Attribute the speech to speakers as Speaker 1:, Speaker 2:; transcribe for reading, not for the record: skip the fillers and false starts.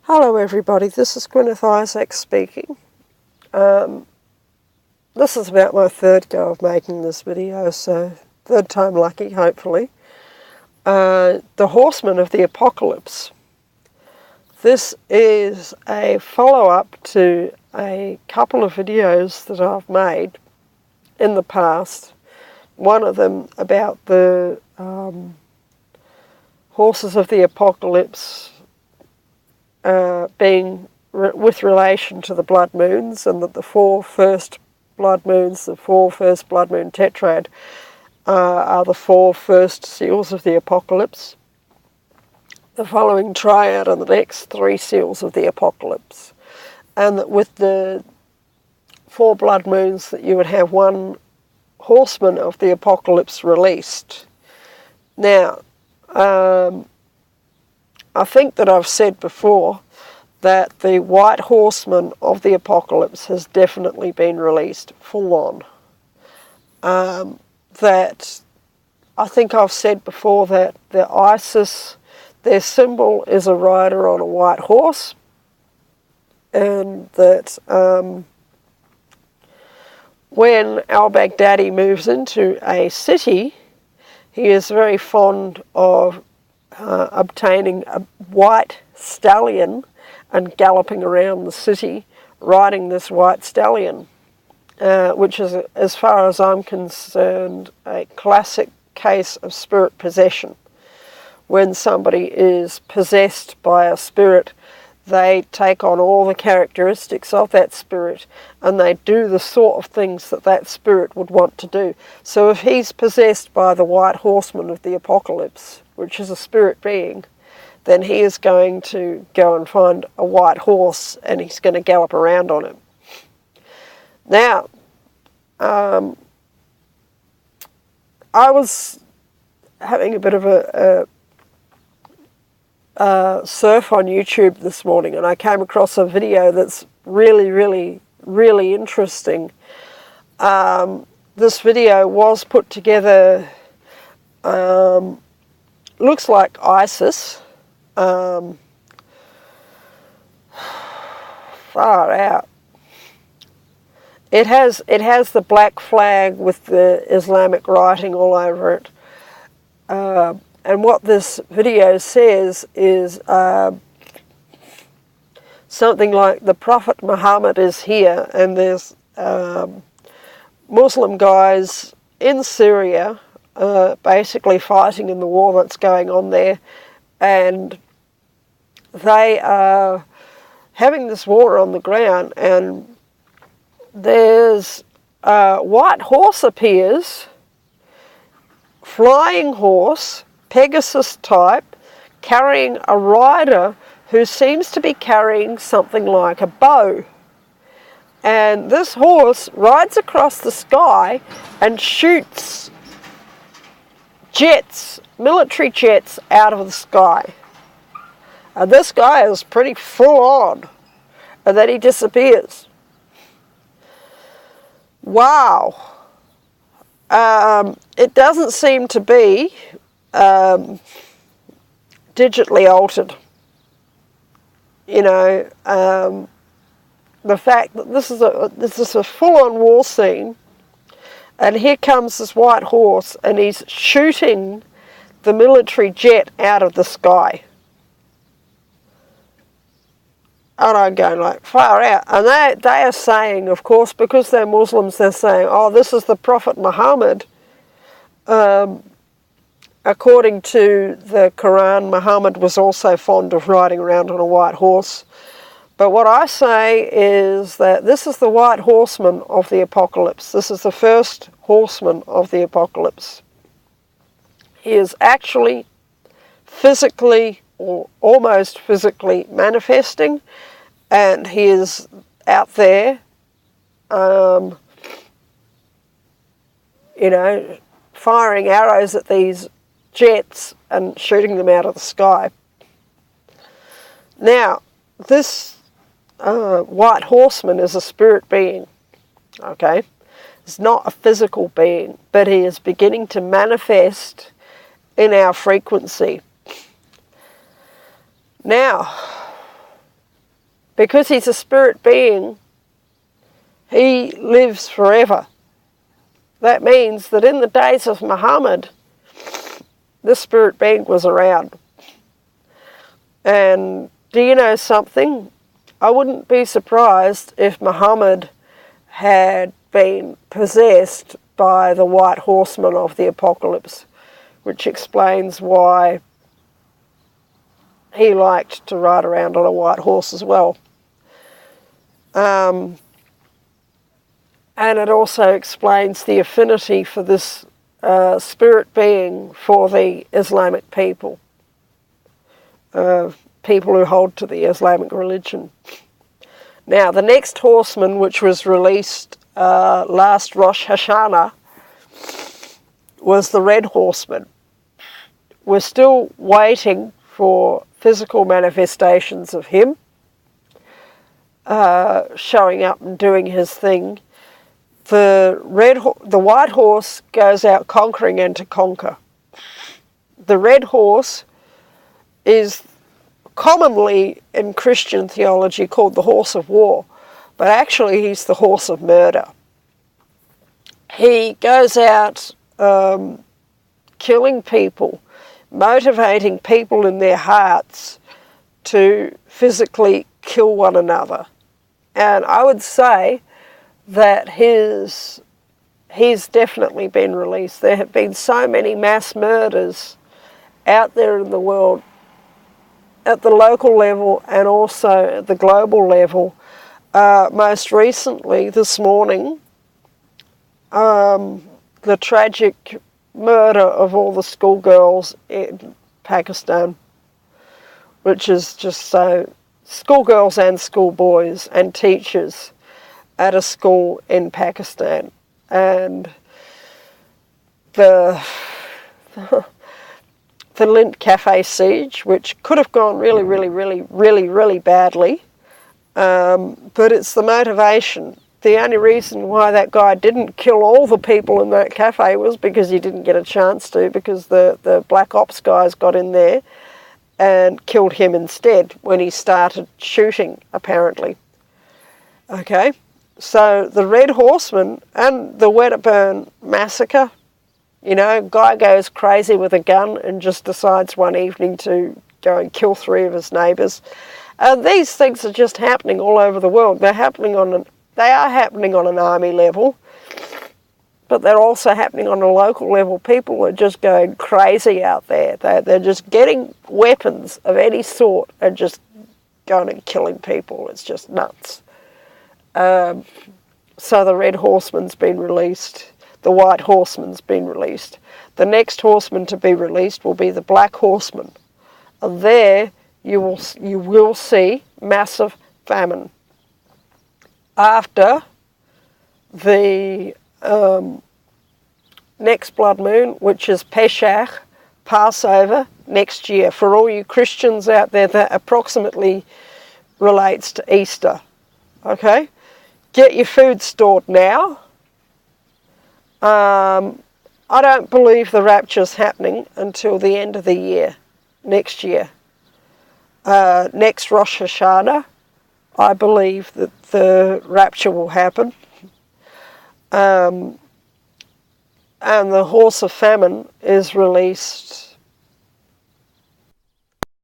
Speaker 1: Hello everybody, this is Gwyneth Isaac speaking. This is about my third go of making this video, so third time lucky, hopefully. The Horsemen of the Apocalypse. This is a follow-up to a couple of videos that I've made in the past. One of them about the horses of the apocalypse being with relation to the blood moons, and that the four first blood moons, the four first blood moon tetrad, are the four first seals of the apocalypse. The following triad are the next three seals of the apocalypse. And that with the four blood moons that you would have one horseman of the apocalypse released. Now, I think that I've said before that the white horseman of the apocalypse has definitely been released full on. That I think I've said before that the ISIS, their symbol is a rider on a white horse, and that when al-Baghdadi moves into a city, he is very fond of obtaining a white stallion and galloping around the city, riding this white stallion, which is, as far as I'm concerned, a classic case of spirit possession. When somebody is possessed by a spirit, they take on all the characteristics of that spirit, and they do the sort of things that that spirit would want to do. So if he's possessed by the white horseman of the apocalypse, which is a spirit being, then he is going to go and find a white horse and he's going to gallop around on it. Now, I was having a bit of a surf on YouTube this morning, and I came across a video that's really interesting. This video was put together, looks like ISIS, far out. It has the black flag with the Islamic writing all over it. And what this video says is something like, the Prophet Muhammad is here, and there's Muslim guys in Syria basically fighting in the war that's going on there, and they are having this war on the ground, and there's a white horse appears, flying horse, Pegasus type, carrying a rider who seems to be carrying something like a bow. And this horse rides across the sky and shoots jets, military jets, out of the sky. And this guy is pretty full on, and then he disappears. Wow. It doesn't seem to be digitally altered. You know, the fact that this is a full-on war scene, and here comes this white horse, and he's shooting the military jet out of the sky. And I'm going like, far out. And they are saying, of course, because they're Muslims, they're saying, oh, this is the Prophet Muhammad. According to the Quran, Muhammad was also fond of riding around on a white horse. But what I say is that this is the white horseman of the apocalypse. This is the first horseman of the apocalypse. He is actually physically, or almost physically, manifesting, and he is out there, you know, firing arrows at these jets and shooting them out of the sky. Now, this white horseman is a spirit being, okay? It's not a physical being, but he is beginning to manifest in our frequency. Now, because he's a spirit being, he lives forever. That means that in the days of Muhammad, this spirit being was around. And do you know something? I wouldn't be surprised if Muhammad had been possessed by the white horsemen of the apocalypse, which explains why he liked to ride around on a white horse as well. And it also explains the affinity for this spirit being for the Islamic people, people who hold to the Islamic religion. Now, the next horseman, which was released last Rosh Hashanah, was the red horseman. We're still waiting for physical manifestations of him showing up and doing his thing. The white horse goes out conquering and to conquer. The red horse is commonly in Christian theology called the horse of war, but actually he's the horse of murder. He goes out killing people, motivating people in their hearts to physically kill one another. And I would say that he's definitely been released. There have been so many mass murders out there in the world, at the local level and also at the global level. Most recently, this morning, the tragic murder of all the schoolgirls in Pakistan, which is just so, schoolgirls and schoolboys and teachers at a school in Pakistan. And the Lint Cafe siege, which could have gone really badly, but it's the motivation. The only reason why that guy didn't kill all the people in that cafe was because he didn't get a chance to, because the Black Ops guys got in there and killed him instead when he started shooting, apparently. Okay, so the Red Horsemen and the Wedderburn massacre, you know, guy goes crazy with a gun and just decides one evening to go and kill 3 of his neighbours. These things are just happening all over the world. They are happening on an army level, but they're also happening on a local level. People are just going crazy out there. They're just getting weapons of any sort and just going and killing people. It's just nuts. So the Red Horseman's been released. The White Horseman's been released. The next horseman to be released will be the Black Horseman. And there you will see massive famine. After the next blood moon, which is Pesach, Passover, next year. For all you Christians out there, that approximately relates to Easter. Okay? Get your food stored now. I don't believe the rapture's happening until the end of the year, next year. Next Rosh Hashanah, I believe that the rapture will happen. And the horse of famine is released